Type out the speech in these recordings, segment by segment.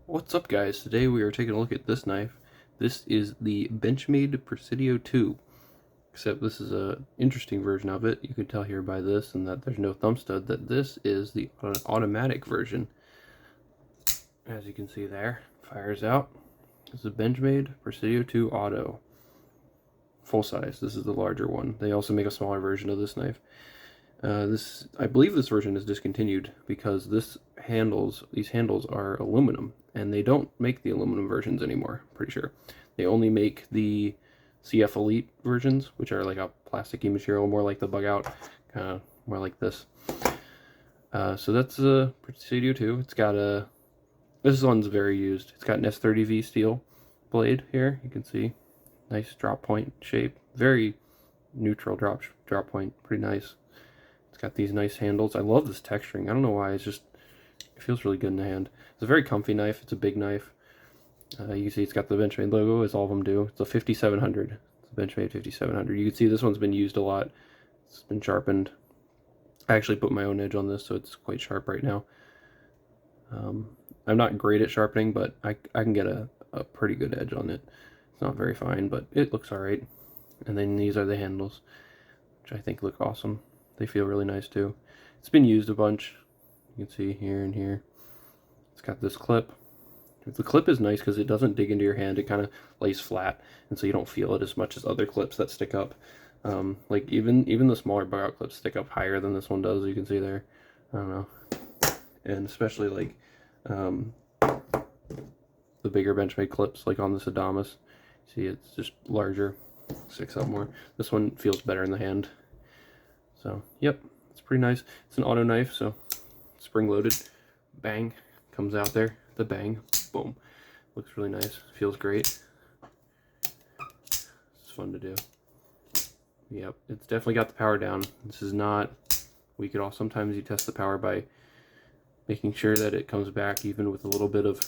What's up, guys? Today we are taking a look at this knife. This is the Benchmade Presidio 2, except this is a interesting version of it. You can tell here by this and that there's no thumb stud that this is the automatic version. As you can see there, fires out. This is a Benchmade Presidio 2 Auto. Full size. This is the larger one. They also make a smaller version of this knife. I believe this version is discontinued because these handles are aluminum, and they don't make the aluminum versions anymore, pretty sure. They only make the CF Elite versions, which are like a plasticky material, more like the bug out, kind of more like this. So that's a Presidio 2. It's got this one's very used. It's got an S30V steel blade here, you can see. Nice drop point shape, very neutral drop point, pretty nice. It's got these nice handles. I love this texturing. I don't know why. It feels really good in the hand. It's a very comfy knife. It's a big knife. You can see it's got the Benchmade logo, as all of them do. It's a 5700. It's a Benchmade 5700. You can see this one's been used a lot. It's been sharpened. I actually put my own edge on this, so it's quite sharp right now. I'm not great at sharpening, but I can get a pretty good edge on it. It's not very fine, but it looks alright. And then these are the handles, which I think look awesome. They feel really nice too. It's been used a bunch. You can see here and here. It's got this clip. The clip is nice because it doesn't dig into your hand. It kind of lays flat, and so you don't feel it as much as other clips that stick up. Like even the smaller bug out clips stick up higher than this one does. You can see there. I don't know. And especially like the bigger Benchmade clips, like on this Adamas. See, it's just larger, sticks up more. This one feels better in the hand. So, yep, it's pretty nice. It's an auto knife, so spring-loaded. Bang, comes out there. The bang, boom. Looks really nice. Feels great. It's fun to do. Yep, it's definitely got the power down. This is not... sometimes you test the power by making sure that it comes back even with a little bit of...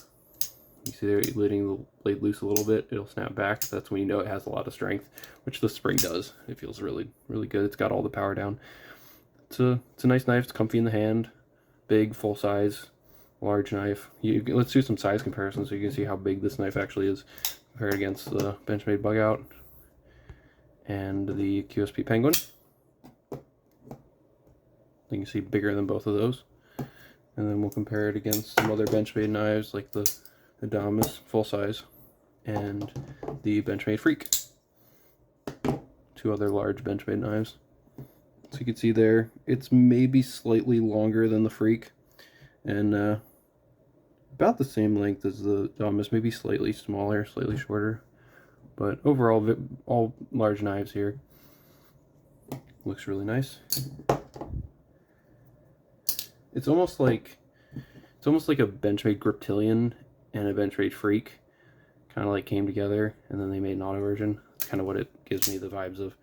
You see there, letting the blade loose a little bit, it'll snap back. That's when you know it has a lot of strength, which the spring does. It feels really, really good. It's got all the power down. It's a nice knife. It's comfy in the hand. Big, full size, large knife. Let's do some size comparisons so you can see how big this knife actually is compared against the Benchmade Bug Out and the QSP Penguin. You can see bigger than both of those. And then we'll compare it against some other Benchmade knives like the Adamas full size and the Benchmade Freak. Two other large Benchmade knives. So you can see there, it's maybe slightly longer than the Freak and about the same length as the Adamas, maybe slightly smaller, slightly shorter. But overall, all large knives here. Looks really nice. It's almost like a Benchmade Griptilian and a Benchmade Freak kind of like came together, and then they made an auto version. That's kind of what it gives me the vibes of.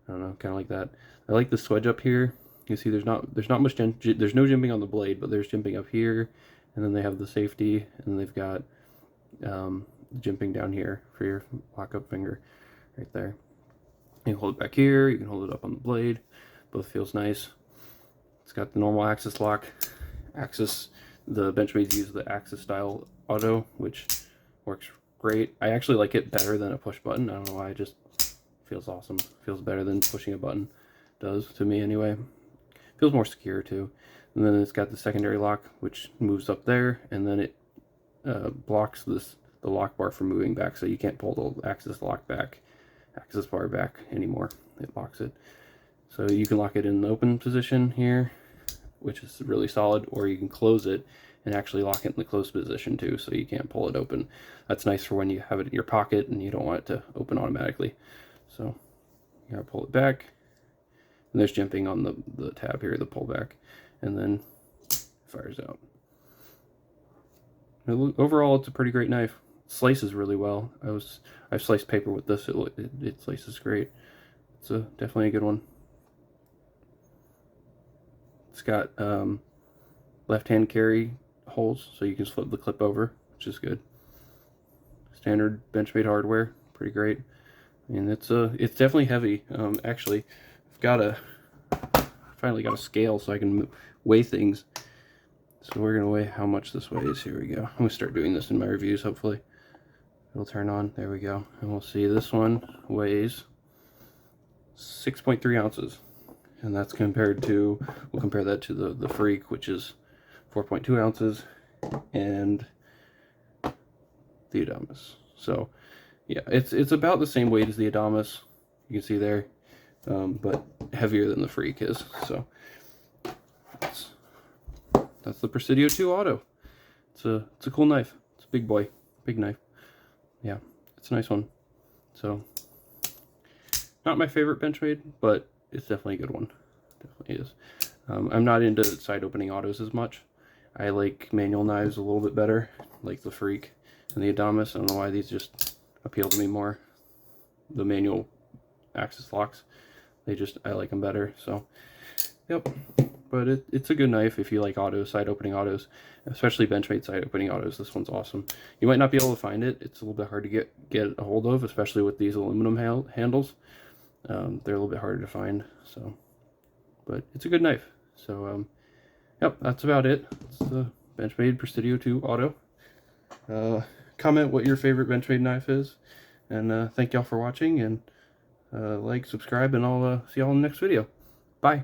I don't know, kind of like that. I like the swedge up here. You see, there's not much there's no jimping on the blade, but there's jimping up here, and then they have the safety, and then they've got jimping down here for your lock-up finger, right there. You can hold it back here. You can hold it up on the blade. Both feels nice. It's got the normal axis lock. The Benchmades use the axis style auto, which works great. I actually like it better than a push button. I don't know why, it just feels awesome. Feels better than pushing a button does to me anyway. Feels more secure too. And then it's got the secondary lock, which moves up there, and then it blocks the lock bar from moving back, so you can't pull the axis bar back anymore. It locks it. So you can lock it in the open position here, which is really solid, or you can close it and actually lock it in the closed position too, so you can't pull it open. That's nice for when you have it in your pocket and you don't want it to open automatically. So you gotta pull it back, and there's jimping on the tab here, the pullback, and then it fires out. Overall, it's a pretty great knife. It slices really well. I've sliced paper with this. It slices great. It's definitely a good one. It's got left-hand carry holes, so you can flip the clip over, which is good. Standard Benchmade hardware, pretty great. And it's definitely heavy. Actually, I've finally got a scale so I can weigh things. So we're going to weigh how much this weighs. Here we go. I'm going to start doing this in my reviews, hopefully. It'll turn on. There we go. And we'll see this one weighs 6.3 ounces. And that's compared to, we'll compare that to the Freak, which is 4.2 ounces, and the Adamas. So yeah, it's about the same weight as the Adamas. You can see there, but heavier than the Freak is. So that's the Presidio 2 Auto. It's a cool knife. It's a big boy, big knife. Yeah, it's a nice one. So not my favorite Benchmade, but it's definitely a good one. Definitely is. I'm not into side opening autos as much. I like manual knives a little bit better, like the Freak and the Adamas. I don't know why these just appeal to me more. The manual axis locks, I like them better. So, yep. But it's a good knife if you like autos, side opening autos, especially Benchmade side opening autos. This one's awesome. You might not be able to find it. It's a little bit hard to get a hold of, especially with these aluminum handles. They're a little bit harder to find. So, but it's a good knife. So, yep, that's about it. It's the Benchmade Presidio 2 Auto. Comment what your favorite Benchmade knife is, and thank y'all for watching, and like, subscribe, and I'll see y'all in the next video. Bye.